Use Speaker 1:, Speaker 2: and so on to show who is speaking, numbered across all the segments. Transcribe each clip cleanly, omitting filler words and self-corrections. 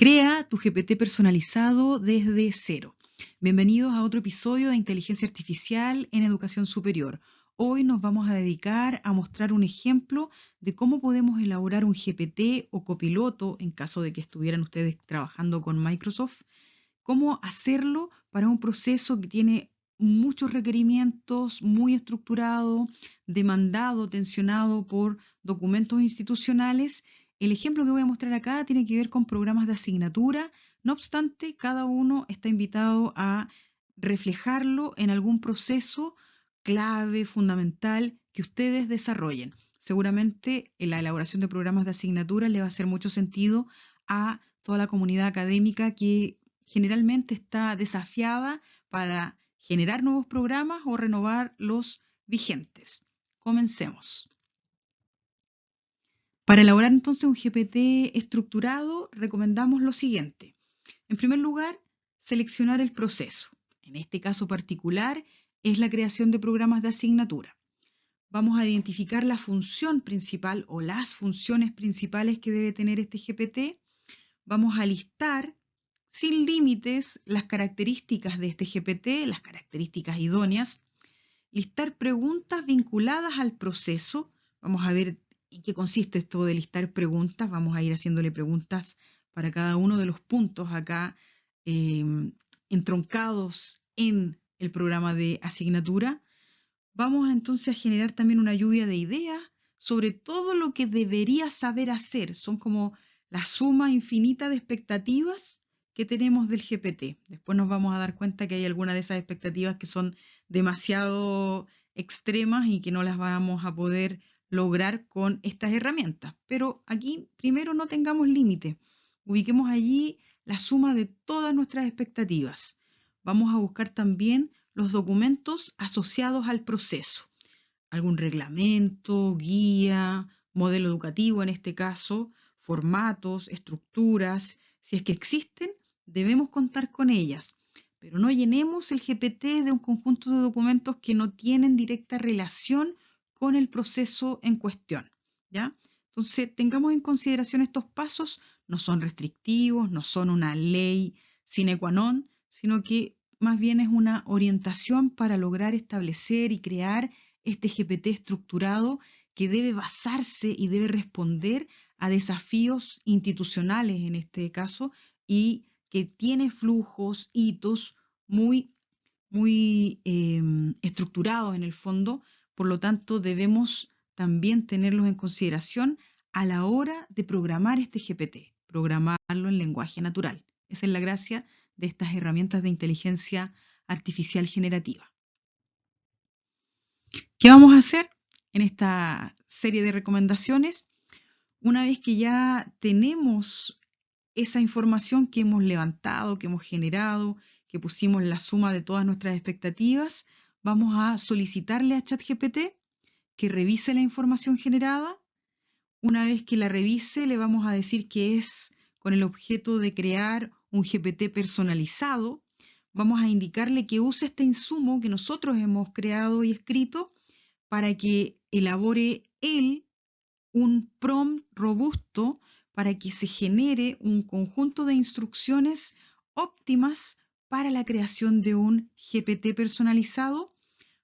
Speaker 1: Crea tu GPT personalizado desde cero. Bienvenidos a otro episodio de Inteligencia Artificial en Educación Superior. Hoy nos vamos a dedicar a mostrar un ejemplo de cómo podemos elaborar un GPT o copiloto en caso de que estuvieran ustedes trabajando con Microsoft. Cómo hacerlo para un proceso que tiene muchos requerimientos, muy estructurado, demandado, tensionado por documentos institucionales. El ejemplo que voy a mostrar acá tiene que ver con programas de asignatura. No obstante, cada uno está invitado a reflejarlo en algún proceso clave, fundamental, que ustedes desarrollen. Seguramente en la elaboración de programas de asignatura le va a hacer mucho sentido a toda la comunidad académica que generalmente está desafiada para generar nuevos programas o renovar los vigentes. Comencemos. Para elaborar entonces un GPT estructurado, recomendamos lo siguiente. En primer lugar, seleccionar el proceso. En este caso particular, es la creación de programas de asignatura. Vamos a identificar la función principal o las funciones principales que debe tener este GPT. Vamos a listar sin límites las características de este GPT, las características idóneas, listar preguntas vinculadas al proceso. Vamos a ver en qué consiste esto de listar preguntas. Vamos a ir haciéndole preguntas para cada uno de los puntos acá eh, entroncados en el programa de asignatura. Vamos entonces a generar también una lluvia de ideas sobre todo lo que debería saber hacer. Son como la suma infinita de expectativas que tenemos del GPT. Después nos vamos a dar cuenta que hay algunas de esas expectativas que son demasiado extremas y que no las vamos a poder lograr con estas herramientas. Pero aquí primero no tengamos límite. Ubiquemos allí la suma de todas nuestras expectativas. Vamos a buscar también los documentos asociados al proceso. Algún reglamento, guía, modelo educativo en este caso, formatos, estructuras. Si es que existen, debemos contar con ellas. Pero no llenemos el GPT de un conjunto de documentos que no tienen directa relación con el proceso en cuestión. ¿Ya? Entonces, tengamos en consideración estos pasos. No son restrictivos, no son una ley sine qua non, sino que más bien es una orientación para lograr establecer y crear este GPT estructurado que debe basarse y debe responder a desafíos institucionales en este caso y que tiene flujos, hitos muy estructurados en el fondo. Por lo tanto, debemos también tenerlos en consideración a la hora de programar este GPT, programarlo en lenguaje natural. Esa es la gracia de estas herramientas de inteligencia artificial generativa. ¿Qué vamos a hacer en esta serie de recomendaciones? Una vez que ya tenemos esa información que hemos levantado, que hemos generado, que pusimos la suma de todas nuestras expectativas, vamos a solicitarle a ChatGPT que revise la información generada. Una vez que la revise, le vamos a decir que es con el objeto de crear un GPT personalizado. Vamos a indicarle que use este insumo que nosotros hemos creado y escrito para que elabore él un prompt robusto para que se genere un conjunto de instrucciones óptimas para la creación de un GPT personalizado.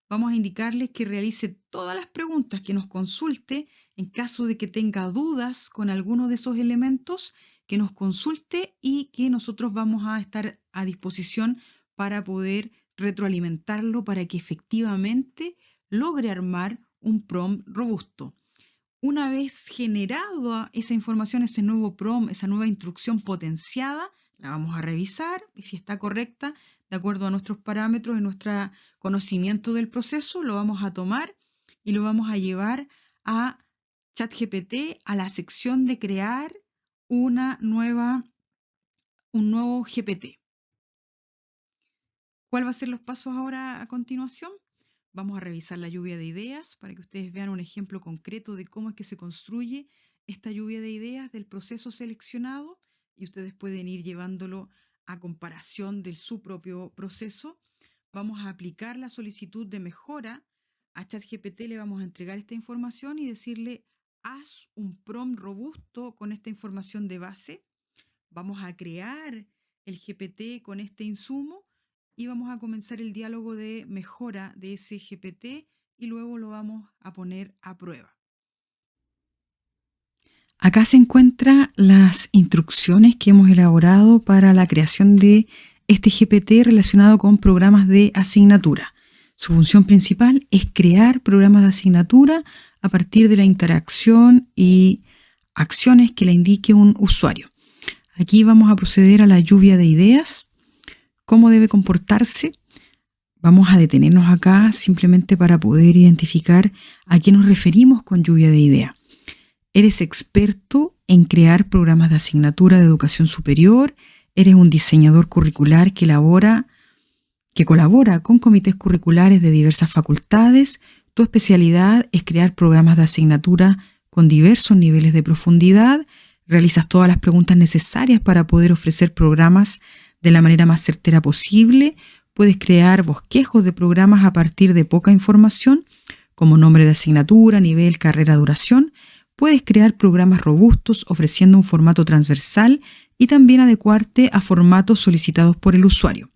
Speaker 1: Vamos a indicarles que realice todas las preguntas, que nos consulte en caso de que tenga dudas con alguno de esos elementos, que nos consulte y que nosotros vamos a estar a disposición para poder retroalimentarlo para que efectivamente logre armar un prompt robusto. Una vez generada esa información, ese nuevo prompt, esa nueva instrucción potenciada, la vamos a revisar y si está correcta, de acuerdo a nuestros parámetros y nuestro conocimiento del proceso, lo vamos a tomar y lo vamos a llevar a ChatGPT, a la sección de crear un nuevo GPT. ¿Cuál va a ser los pasos ahora a continuación? Vamos a revisar la lluvia de ideas para que ustedes vean un ejemplo concreto de cómo es que se construye esta lluvia de ideas del proceso seleccionado y ustedes pueden ir llevándolo a comparación de su propio proceso. Vamos a aplicar la solicitud de mejora. A ChatGPT le vamos a entregar esta información y decirle, haz un prompt robusto con esta información de base. Vamos a crear el GPT con este insumo y vamos a comenzar el diálogo de mejora de ese GPT y luego lo vamos a poner a prueba. Acá se encuentran las instrucciones que hemos elaborado para la creación de este GPT relacionado con programas de asignatura. Su función principal es crear programas de asignatura a partir de la interacción y acciones que le indique un usuario. Aquí vamos a proceder a la lluvia de ideas. ¿Cómo debe comportarse? Vamos a detenernos acá simplemente para poder identificar a qué nos referimos con lluvia de ideas. ¿Eres experto en crear programas de asignatura de educación superior? ¿Eres un diseñador curricular que colabora con comités curriculares de diversas facultades? Tu especialidad es crear programas de asignatura con diversos niveles de profundidad. Realizas todas las preguntas necesarias para poder ofrecer programas de la manera más certera posible. Puedes crear bosquejos de programas a partir de poca información, como nombre de asignatura, nivel, carrera, duración. Puedes crear programas robustos ofreciendo un formato transversal y también adecuarte a formatos solicitados por el usuario.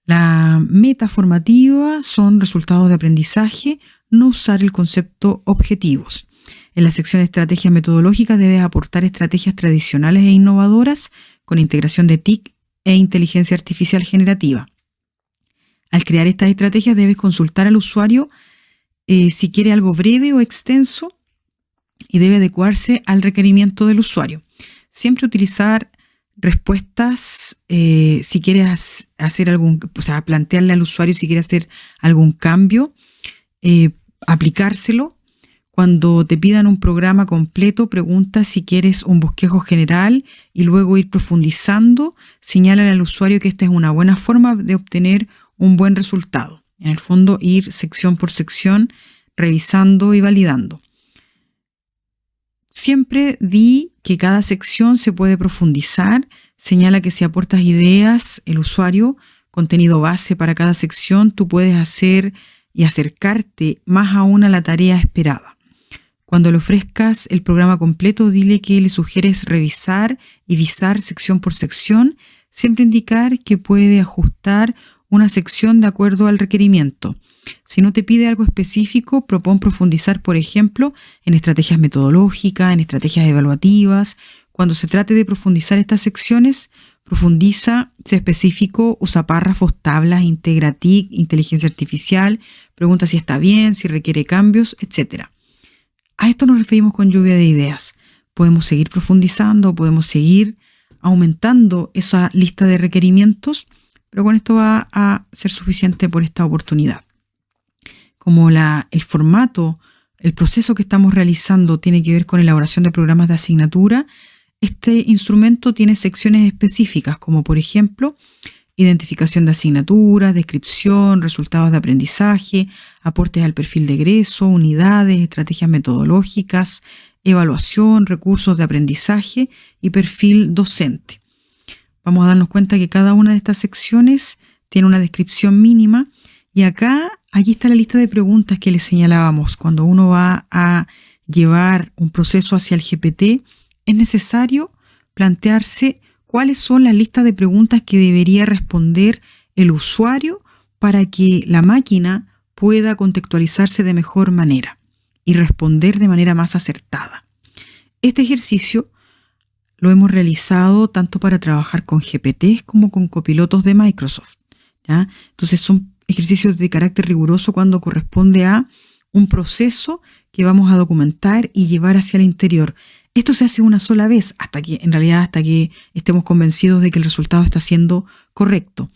Speaker 1: La meta formativa son resultados de aprendizaje, no usar el concepto objetivos. En la sección de estrategias metodológicas debes aportar estrategias tradicionales e innovadoras con integración de TIC e inteligencia artificial generativa. Al crear estas estrategias debes consultar al usuario si quiere algo breve o extenso y debe adecuarse al requerimiento del usuario. Siempre utilizar respuestas si quieres hacer plantearle al usuario si quiere hacer algún cambio, aplicárselo. Cuando te pidan un programa completo, pregunta si quieres un bosquejo general y luego ir profundizando. Señálale al usuario que esta es una buena forma de obtener un buen resultado. En el fondo, ir sección por sección, revisando y validando. Siempre di que cada sección se puede profundizar. Señala que si aportas ideas, el usuario, contenido base para cada sección, tú puedes hacer y acercarte más aún a la tarea esperada. Cuando le ofrezcas el programa completo, dile que le sugieres revisar y visar sección por sección. Siempre indicar que puede ajustar una sección de acuerdo al requerimiento. Si no te pide algo específico, propón profundizar, por ejemplo, en estrategias metodológicas, en estrategias evaluativas. Cuando se trate de profundizar estas secciones, profundiza, sé específico, usa párrafos, tablas, integra TIC, inteligencia artificial, pregunta si está bien, si requiere cambios, etc. A esto nos referimos con lluvia de ideas. Podemos seguir profundizando, podemos seguir aumentando esa lista de requerimientos, pero con esto va a ser suficiente por esta oportunidad. Como el formato, el proceso que estamos realizando tiene que ver con elaboración de programas de asignatura, este instrumento tiene secciones específicas, como por ejemplo, identificación de asignatura, descripción, resultados de aprendizaje, aportes al perfil de egreso, unidades, estrategias metodológicas, evaluación, recursos de aprendizaje y perfil docente. Vamos a darnos cuenta que cada una de estas secciones tiene una descripción mínima y aquí está la lista de preguntas que les señalábamos. Cuando uno va a llevar un proceso hacia el GPT, es necesario plantearse cuáles son las listas de preguntas que debería responder el usuario para que la máquina pueda contextualizarse de mejor manera y responder de manera más acertada. Este ejercicio lo hemos realizado tanto para trabajar con GPTs como con copilotos de Microsoft, ¿ya? Entonces son ejercicios de carácter riguroso cuando corresponde a un proceso que vamos a documentar y llevar hacia el interior. Esto se hace una sola vez hasta que estemos convencidos de que el resultado está siendo correcto.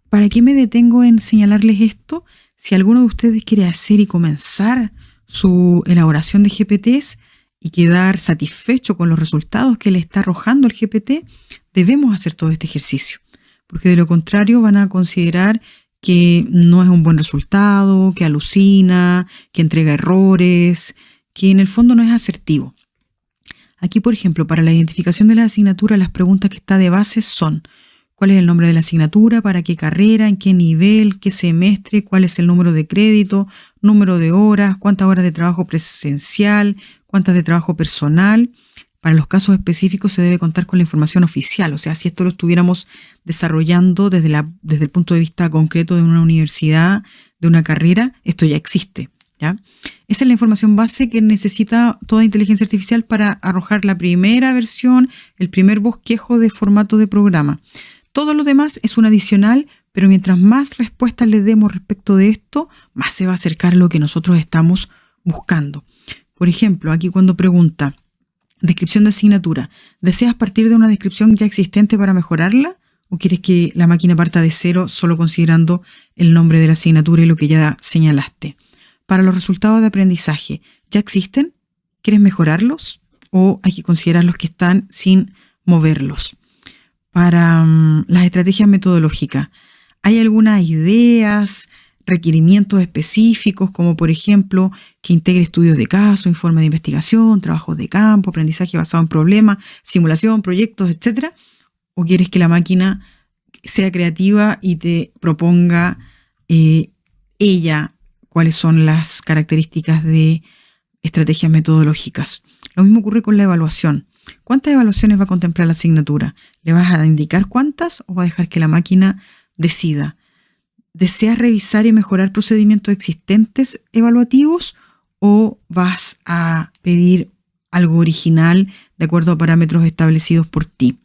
Speaker 1: ¿Para qué me detengo en señalarles esto? Si alguno de ustedes quiere hacer y comenzar su elaboración de GPTs y quedar satisfecho con los resultados que le está arrojando el GPT, debemos hacer todo este ejercicio, porque de lo contrario van a considerar que no es un buen resultado, que alucina, que entrega errores, que en el fondo no es asertivo. Aquí, por ejemplo, para la identificación de la asignatura, las preguntas que está de base son: ¿cuál es el nombre de la asignatura? ¿Para qué carrera? ¿En qué nivel? ¿Qué semestre? ¿Cuál es el número de crédito? ¿Número de horas? ¿Cuántas horas de trabajo presencial? ¿Cuántas de trabajo personal? Para los casos específicos se debe contar con la información oficial, o sea, si esto lo estuviéramos desarrollando desde el punto de vista concreto de una universidad, de una carrera, esto ya existe, ¿ya? Esa es la información base que necesita toda inteligencia artificial para arrojar la primera versión, el primer bosquejo de formato de programa. Todo lo demás es un adicional, pero mientras más respuestas le demos respecto de esto, más se va a acercar a lo que nosotros estamos buscando. Por ejemplo, aquí cuando pregunta, descripción de asignatura, ¿deseas partir de una descripción ya existente para mejorarla? ¿O quieres que la máquina parta de cero solo considerando el nombre de la asignatura y lo que ya señalaste? Para los resultados de aprendizaje, ¿ya existen? ¿Quieres mejorarlos? ¿O hay que considerar los que están sin moverlos? Para las estrategias metodológicas, ¿hay algunas ideas, requerimientos específicos, como por ejemplo que integre estudios de caso, informe de investigación, trabajos de campo, aprendizaje basado en problemas, simulación, proyectos, etcétera? ¿O quieres que la máquina sea creativa y te proponga ella cuáles son las características de estrategias metodológicas? Lo mismo ocurre con la evaluación. ¿Cuántas evaluaciones va a contemplar la asignatura? ¿Le vas a indicar cuántas o va a dejar que la máquina decida? ¿Deseas revisar y mejorar procedimientos existentes evaluativos o vas a pedir algo original de acuerdo a parámetros establecidos por ti?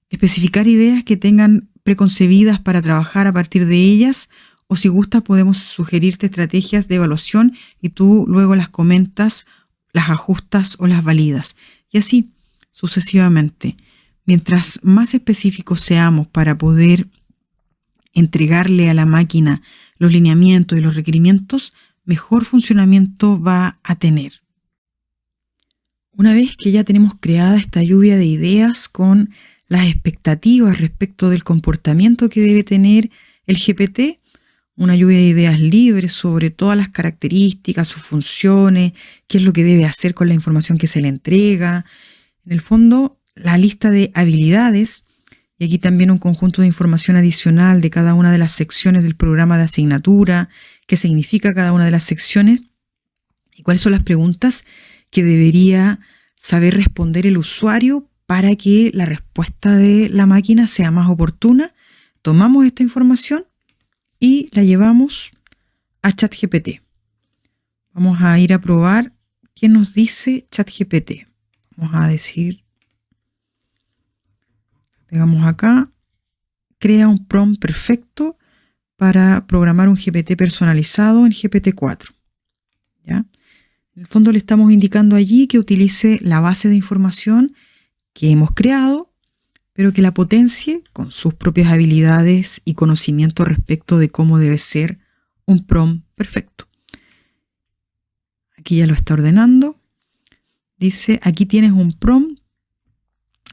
Speaker 1: Especificar ideas que tengan preconcebidas para trabajar a partir de ellas, o si gustas podemos sugerirte estrategias de evaluación y tú luego las comentas, las ajustas o las validas. Y así sucesivamente. Mientras más específicos seamos para poder entregarle a la máquina los lineamientos y los requerimientos, mejor funcionamiento va a tener. Una vez que ya tenemos creada esta lluvia de ideas con las expectativas respecto del comportamiento que debe tener el GPT, una lluvia de ideas libres sobre todas las características, sus funciones, qué es lo que debe hacer con la información que se le entrega. En el fondo, la lista de habilidades, y aquí también un conjunto de información adicional de cada una de las secciones del programa de asignatura, qué significa cada una de las secciones y cuáles son las preguntas que debería saber responder el usuario para que la respuesta de la máquina sea más oportuna. Tomamos esta información y la llevamos a ChatGPT. Vamos a ir a probar qué nos dice ChatGPT. Vamos a decir, pegamos acá, crea un prompt perfecto para programar un GPT personalizado en GPT-4. ¿Ya? En el fondo le estamos indicando allí que utilice la base de información que hemos creado, pero que la potencie con sus propias habilidades y conocimiento respecto de cómo debe ser un prompt perfecto. Aquí ya lo está ordenando. Dice, aquí tienes un prompt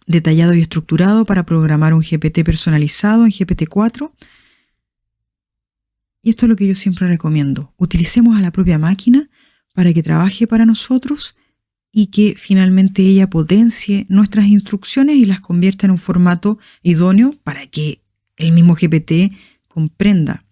Speaker 1: detallado y estructurado para programar un GPT personalizado en GPT-4. Y esto es lo que yo siempre recomiendo. Utilicemos a la propia máquina para que trabaje para nosotros y que finalmente ella potencie nuestras instrucciones y las convierta en un formato idóneo para que el mismo GPT comprenda.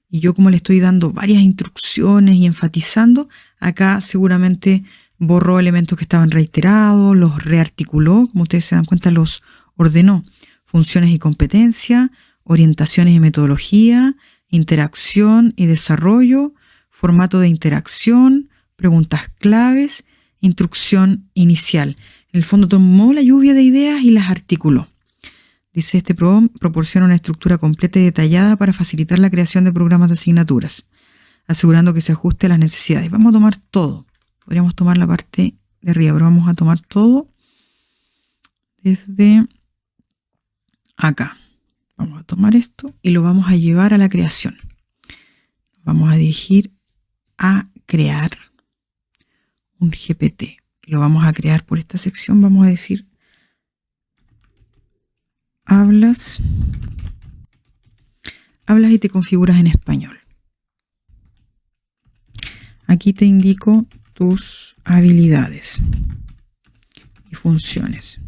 Speaker 1: Y yo, como le estoy dando varias instrucciones y enfatizando, acá seguramente borró elementos que estaban reiterados, los rearticuló, como ustedes se dan cuenta, los ordenó. Funciones y competencia, orientaciones y metodología, interacción y desarrollo, formato de interacción, preguntas claves, instrucción inicial. En el fondo tomó la lluvia de ideas y las articuló. Dice, este prompt proporciona una estructura completa y detallada para facilitar la creación de programas de asignaturas, asegurando que se ajuste a las necesidades. Vamos a tomar todo. Podríamos tomar la parte de arriba, pero vamos a tomar todo desde acá. Vamos a tomar esto y lo vamos a llevar a la creación. Vamos a dirigir a crear un GPT. Lo vamos a crear por esta sección. Vamos a decir, hablas y te configuras en español. Aquí te indico tus habilidades y funciones.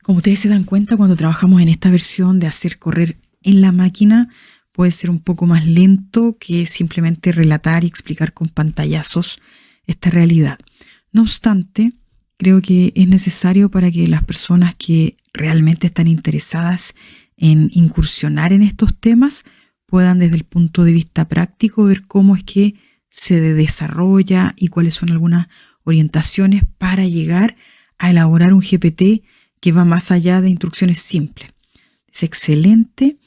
Speaker 1: Como ustedes se dan cuenta, cuando trabajamos en esta versión de hacer correr en la máquina, puede ser un poco más lento que simplemente relatar y explicar con pantallazos esta realidad. No obstante, Creo que es necesario para que las personas que realmente están interesadas en incursionar en estos temas puedan desde el punto de vista práctico ver cómo es que se desarrolla y cuáles son algunas orientaciones para llegar a elaborar un GPT que va más allá de instrucciones simples. Es excelente.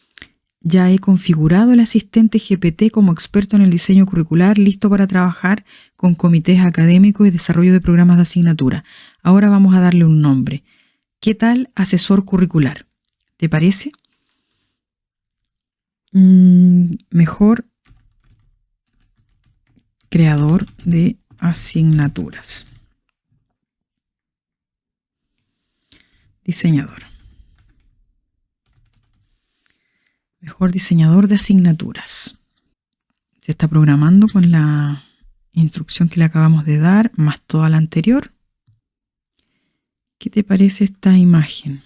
Speaker 1: Ya he configurado el asistente GPT como experto en el diseño curricular, listo para trabajar con comités académicos y desarrollo de programas de asignatura. Ahora vamos a darle un nombre. ¿Qué tal asesor curricular? ¿Te parece? Mejor creador de asignaturas. Diseñador. Mejor diseñador de asignaturas. Se está programando con la instrucción que le acabamos de dar, más toda la anterior. ¿Qué te parece esta imagen?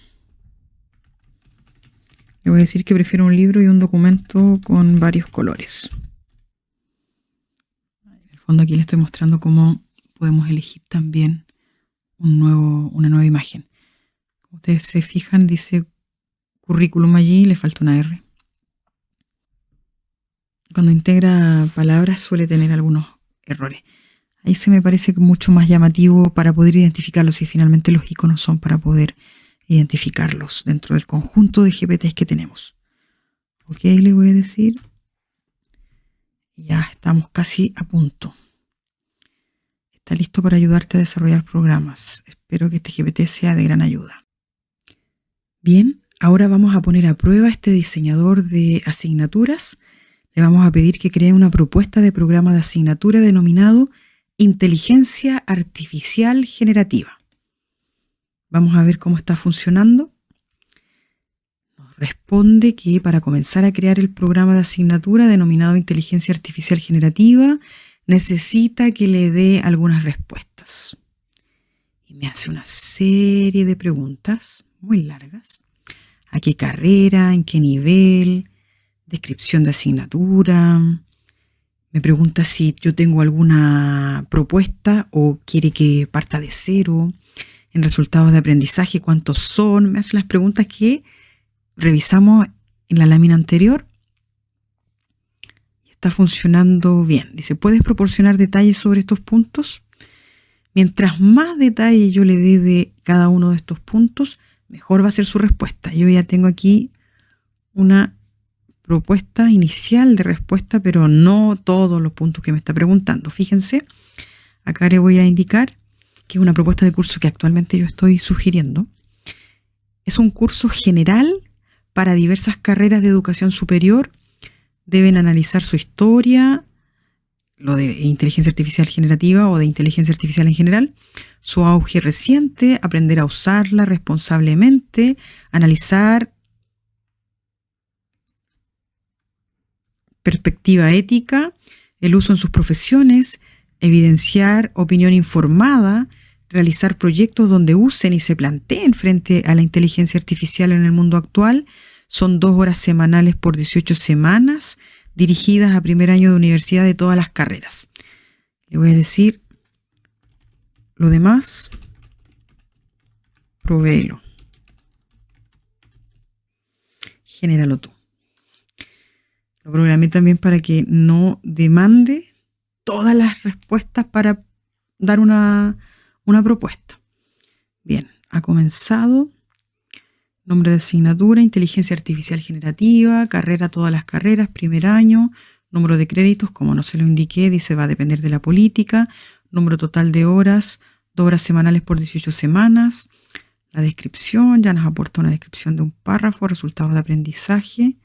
Speaker 1: Le voy a decir que prefiero un libro y un documento con varios colores. En el fondo aquí le estoy mostrando cómo podemos elegir también una nueva imagen. Como ustedes se fijan, dice currículum allí, le falta una R. Cuando integra palabras suele tener algunos errores. Ahí se me parece mucho más llamativo para poder identificarlos y finalmente los iconos son para poder identificarlos dentro del conjunto de GPTs que tenemos. Ok, le voy a decir. Ya estamos casi a punto. Está listo para ayudarte a desarrollar programas. Espero que este GPT sea de gran ayuda. Bien, ahora vamos a poner a prueba este diseñador de asignaturas. Le vamos a pedir que cree una propuesta de programa de asignatura denominado Inteligencia Artificial Generativa. Vamos a ver cómo está funcionando. Nos responde que para comenzar a crear el programa de asignatura denominado Inteligencia Artificial Generativa, necesita que le dé algunas respuestas. Y me hace una serie de preguntas muy largas. ¿A qué carrera? ¿En qué nivel? Descripción de asignatura. Me pregunta si yo tengo alguna propuesta o quiere que parta de cero. En resultados de aprendizaje, ¿cuántos son? Me hace las preguntas que revisamos en la lámina anterior. Está funcionando bien. Dice, ¿puedes proporcionar detalles sobre estos puntos? Mientras más detalle yo le dé de cada uno de estos puntos, mejor va a ser su respuesta. Yo ya tengo aquí una propuesta inicial de respuesta, pero no todos los puntos que me está preguntando. Fíjense, acá le voy a indicar que es una propuesta de curso que actualmente yo estoy sugiriendo. Es un curso general para diversas carreras de educación superior. Deben analizar su historia, lo de inteligencia artificial generativa o de inteligencia artificial en general, su auge reciente, aprender a usarla responsablemente, analizar perspectiva ética, el uso en sus profesiones, evidenciar opinión informada, realizar proyectos donde usen y se planteen frente a la inteligencia artificial en el mundo actual. Son 2 horas semanales por 18 semanas, dirigidas a primer año de universidad de todas las carreras. Le voy a decir lo demás, provéelo. Genéralo tú. Lo programé también para que no demande todas las respuestas para dar una propuesta. Bien, ha comenzado. Nombre de asignatura, inteligencia artificial generativa, carrera, todas las carreras, primer año, número de créditos, como no se lo indiqué, dice va a depender de la política, número total de horas, 2 horas semanales por 18 semanas, la descripción, ya nos aporta una descripción de un párrafo, resultados de aprendizaje,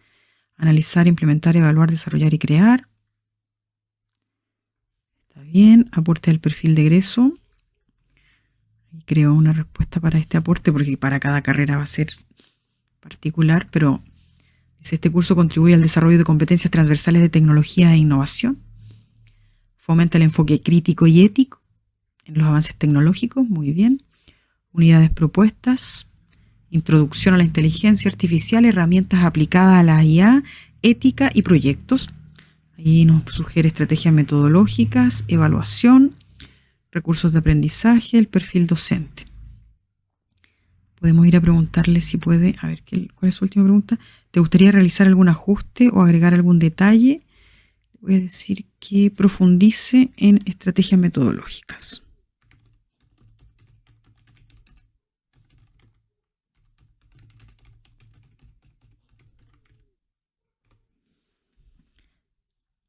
Speaker 1: analizar, implementar, evaluar, desarrollar y crear. Está bien, aporte del perfil de egreso. Y creo una respuesta para este aporte porque para cada carrera va a ser particular, pero dice, este curso contribuye al desarrollo de competencias transversales de tecnología e innovación. Fomenta el enfoque crítico y ético en los avances tecnológicos, muy bien. Unidades propuestas. Introducción a la inteligencia artificial, herramientas aplicadas a la IA, ética y proyectos. Ahí nos sugiere estrategias metodológicas, evaluación, recursos de aprendizaje, el perfil docente. Podemos ir a preguntarle si puede, a ver, ¿cuál es su última pregunta? ¿Te gustaría realizar algún ajuste o agregar algún detalle? Voy a decir que profundice en estrategias metodológicas.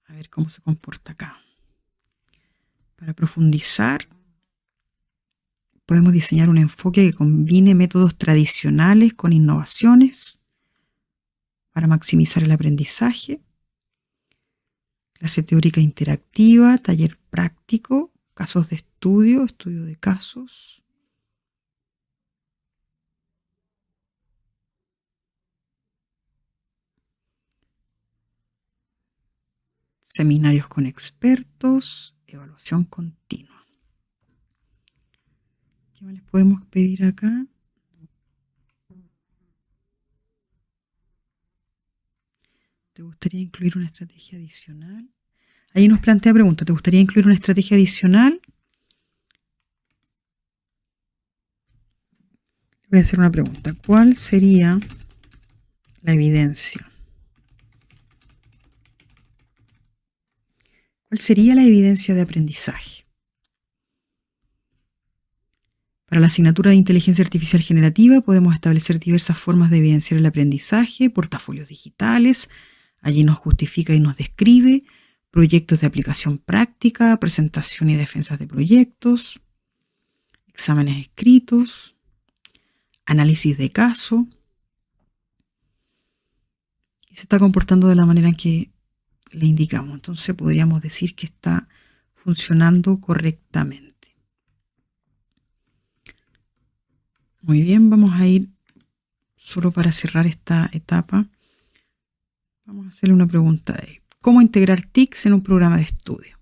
Speaker 1: A ver cómo se comporta acá. Para profundizar, podemos diseñar un enfoque que combine métodos tradicionales con innovaciones para maximizar el aprendizaje. Clase teórica interactiva, taller práctico, casos de estudio de casos. Seminarios con expertos, evaluación continua. ¿Qué más les podemos pedir acá? ¿Te gustaría incluir una estrategia adicional? Ahí nos plantea pregunta, ¿te gustaría incluir una estrategia adicional? Voy a hacer una pregunta. ¿Cuál sería la evidencia? ¿Cuál sería la evidencia de aprendizaje? Para la asignatura de Inteligencia Artificial Generativa podemos establecer diversas formas de evidenciar el aprendizaje, portafolios digitales, allí nos justifica y nos describe, proyectos de aplicación práctica, presentación y defensas de proyectos, exámenes escritos, análisis de caso, y se está comportando de la manera en que le indicamos. Entonces podríamos decir que está funcionando correctamente. Muy bien, vamos a ir, solo para cerrar esta etapa, vamos a hacerle una pregunta de ¿cómo integrar TICs en un programa de estudio?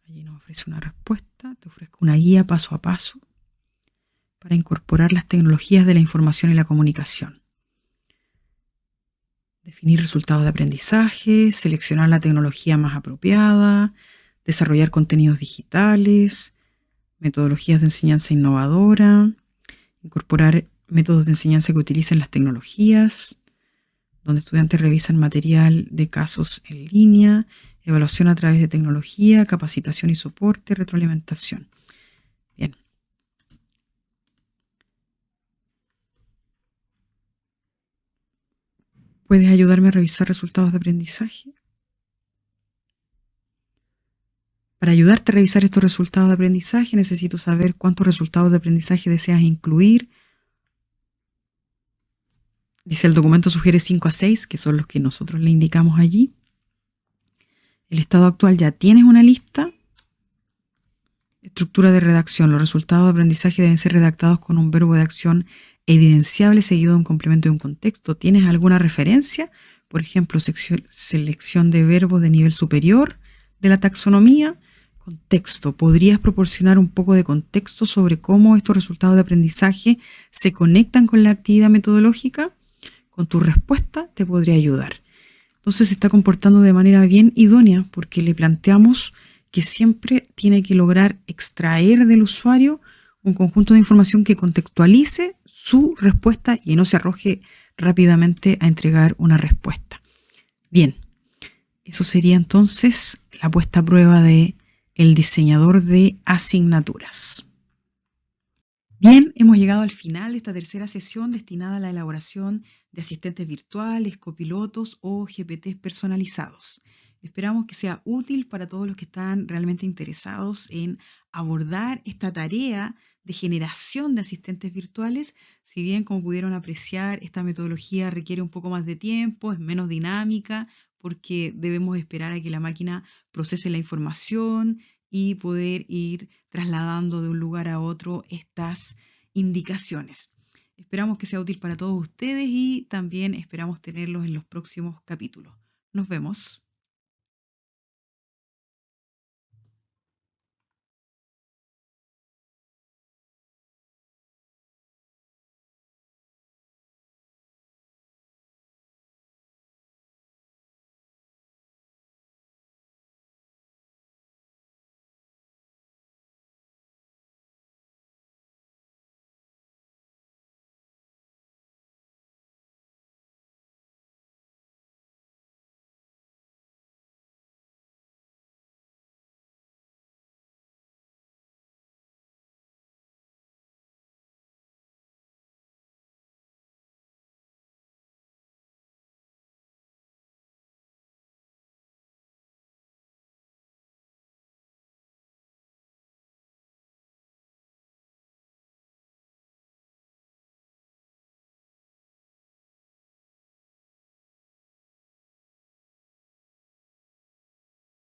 Speaker 1: Allí nos ofrece una respuesta, te ofrezco una guía paso a paso para incorporar las tecnologías de la información y la comunicación. Definir resultados de aprendizaje, seleccionar la tecnología más apropiada, desarrollar contenidos digitales, metodologías de enseñanza innovadora, incorporar métodos de enseñanza que utilicen las tecnologías, donde estudiantes revisan material de casos en línea, evaluación a través de tecnología, capacitación y soporte, retroalimentación. Bien. ¿Puedes ayudarme a revisar resultados de aprendizaje? Para ayudarte a revisar estos resultados de aprendizaje, necesito saber cuántos resultados de aprendizaje deseas incluir. Dice, el documento sugiere 5 a 6, que son los que nosotros le indicamos allí. El estado actual, ya tienes una lista. Estructura de redacción. Los resultados de aprendizaje deben ser redactados con un verbo de acción evidenciable seguido de un complemento y un contexto. ¿Tienes alguna referencia? Por ejemplo, selección de verbos de nivel superior de la taxonomía. Contexto. ¿Podrías proporcionar un poco de contexto sobre cómo estos resultados de aprendizaje se conectan con la actividad metodológica? Con tu respuesta te podría ayudar. Entonces se está comportando de manera bien idónea porque le planteamos que siempre tiene que lograr extraer del usuario un conjunto de información que contextualice su respuesta y no se arroje rápidamente a entregar una respuesta. Bien, eso sería entonces la puesta a prueba de el diseñador de asignaturas. Bien, hemos llegado al final de esta tercera sesión destinada a la elaboración de asistentes virtuales, copilotos o GPTs personalizados. Esperamos que sea útil para todos los que están realmente interesados en abordar esta tarea de generación de asistentes virtuales. Si bien, como pudieron apreciar, esta metodología requiere un poco más de tiempo, es menos dinámica, porque debemos esperar a que la máquina procese la información y poder ir trasladando de un lugar a otro estas indicaciones. Esperamos que sea útil para todos ustedes y también esperamos tenerlos en los próximos capítulos. Nos vemos.